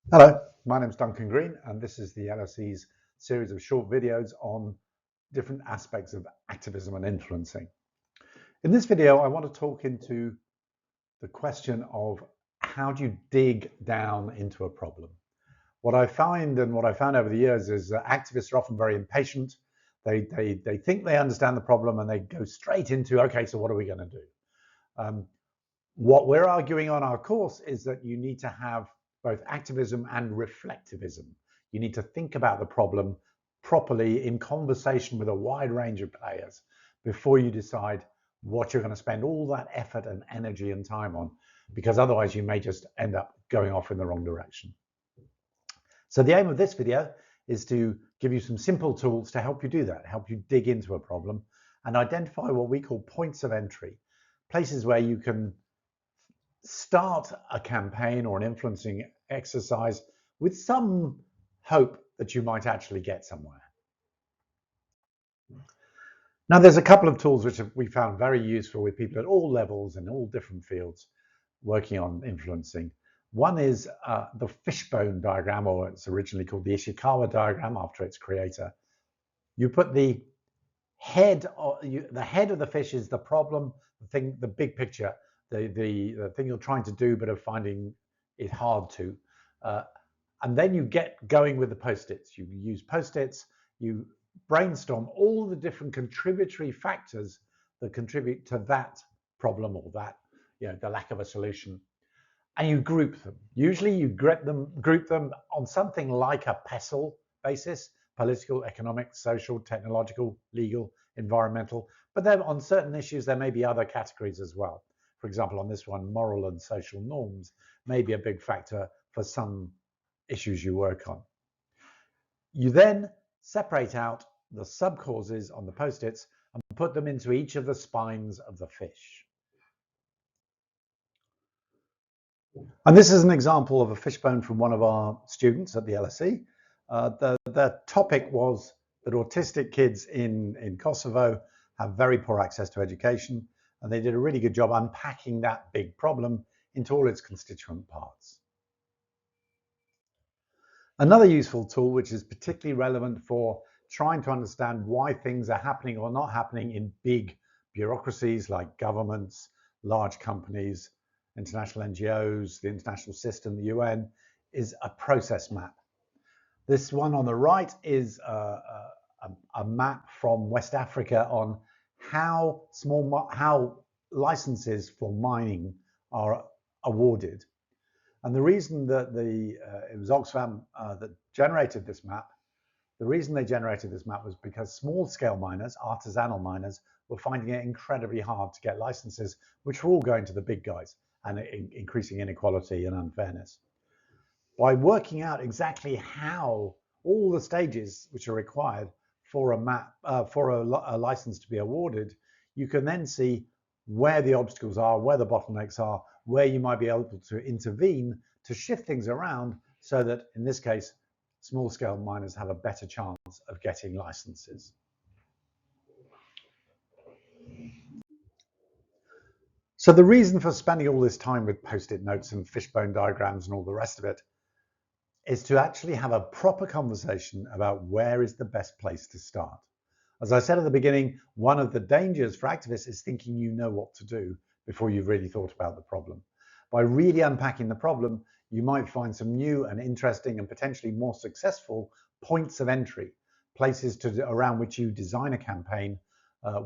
Hello, my name is Duncan Green, and this is the LSE's series of short videos on different aspects of activism and influencing. In this video, I want to talk into the question of how do you dig down into a problem? What I find and what I found over the years is that activists are often very impatient. They think they understand the problem and they go straight into, okay, so what are we going to do? What we're arguing on our course is that you need to have both activism and reflectivism. You need to think about the problem properly in conversation with a wide range of players before you decide what you're going to spend all that effort and energy and time on, because otherwise you may just end up going off in the wrong direction. So the aim of this video is to give you some simple tools to help you do that, help you dig into a problem and identify what we call points of entry, places where you can start a campaign or an influencing exercise with some hope that you might actually get somewhere. Now, there's a couple of tools which we found very useful with people at all levels and all different fields working on influencing. One is the fishbone diagram, or it's originally called the Ishikawa diagram after its creator. You put the head of the fish is the problem, the thing, the big picture, the thing you're trying to do but are finding it hard to. And then you get going with the post-its. You use post-its, you brainstorm all the different contributory factors that contribute to that problem or that, the lack of a solution. And you group them. Usually you group them on something like a PESTLE basis: political, economic, social, technological, legal, environmental. But then on certain issues, there may be other categories as well. For example, on this one, moral and social norms may be a big factor for some issues you work on. You then separate out the sub-causes on the post-its and put them into each of the spines of the fish. And this is an example of a fishbone from one of our students at the LSE. The topic was that autistic kids in Kosovo have very poor access to education, and they did a really good job unpacking that big problem into all its constituent parts. Another useful tool, which is particularly relevant for trying to understand why things are happening or not happening in big bureaucracies like governments, large companies, international NGOs, the international system, the UN, is a process map. This one on the right is a map from West Africa on how licenses for mining are awarded. And the reason that it was Oxfam that generated this map, the reason they generated this map was because small-scale miners, artisanal miners, were finding it incredibly hard to get licenses, which were all going to the big guys and increasing inequality and unfairness. By working out exactly how all the stages which are required for a license to be awarded, you can then see where the obstacles are, where the bottlenecks are, where you might be able to intervene to shift things around so that, in this case, small-scale miners have a better chance of getting licenses. So the reason for spending all this time with post-it notes and fishbone diagrams and all the rest of it is to actually have a proper conversation about where is the best place to start. As I said at the beginning, one of the dangers for activists is thinking you know what to do before you've really thought about the problem. By really unpacking the problem, you might find some new and interesting and potentially more successful points of entry, places around which you design a campaign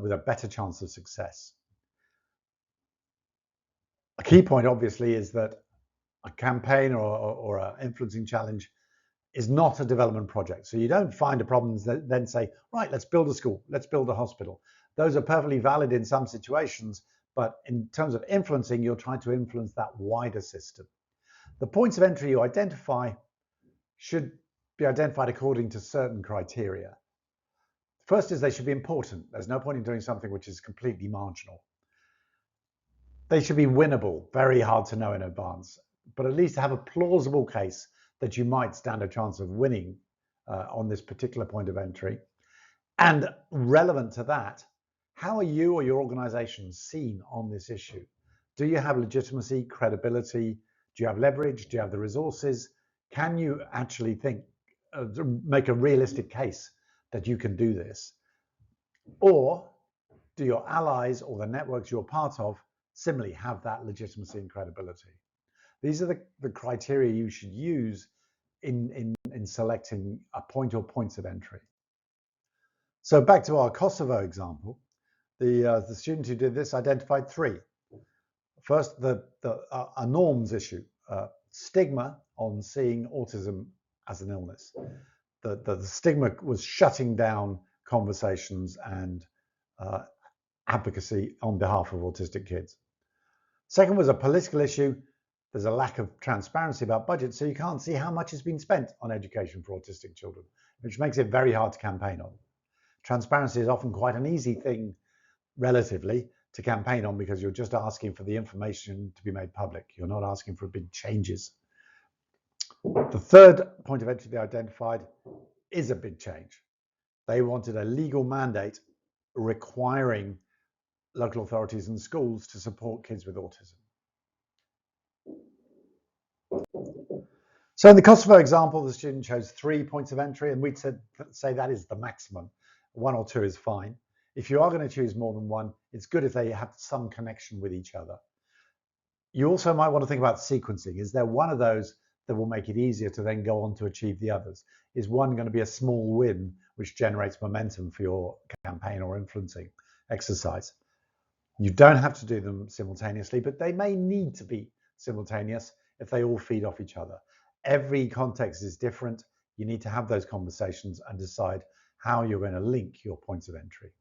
with a better chance of success. A key point, obviously, is that a campaign or an influencing challenge is not a development project. So you don't find a problem and then say, right, let's build a school, let's build a hospital. Those are perfectly valid in some situations, but in terms of influencing, you're trying to influence that wider system. The points of entry you identify should be identified according to certain criteria. First is they should be important. There's no point in doing something which is completely marginal. They should be winnable, very hard to know in advance, but at least have a plausible case that you might stand a chance of winning on this particular point of entry. And relevant to that, how are you or your organization seen on this issue? Do you have legitimacy, credibility? Do you have leverage? Do you have the resources? Can you actually make a realistic case that you can do this? Or do your allies or the networks you're part of similarly have that legitimacy and credibility? These are the criteria you should use in selecting a point or points of entry. So back to our Kosovo example, the student who did this identified three. First, a norms issue, stigma on seeing autism as an illness. The stigma was shutting down conversations and advocacy on behalf of autistic kids. Second was a political issue. There's a lack of transparency about budget, so you can't see how much has been spent on education for autistic children, which makes it very hard to campaign on. Transparency is often quite an easy thing, relatively, to campaign on because you're just asking for the information to be made public. You're not asking for big changes. The third point of entry they identified is a big change. They wanted a legal mandate requiring local authorities and schools to support kids with autism. So in the Kosovo example, the student chose 3 points of entry, and we'd say that is the maximum. 1 or 2 is fine. If you are going to choose more than one, it's good if they have some connection with each other. You also might want to think about sequencing. Is there one of those that will make it easier to then go on to achieve the others? Is one going to be a small win which generates momentum for your campaign or influencing exercise? You don't have to do them simultaneously, but they may need to be simultaneous if they all feed off each other. Every context is different. You need to have those conversations and decide how you're going to link your points of entry.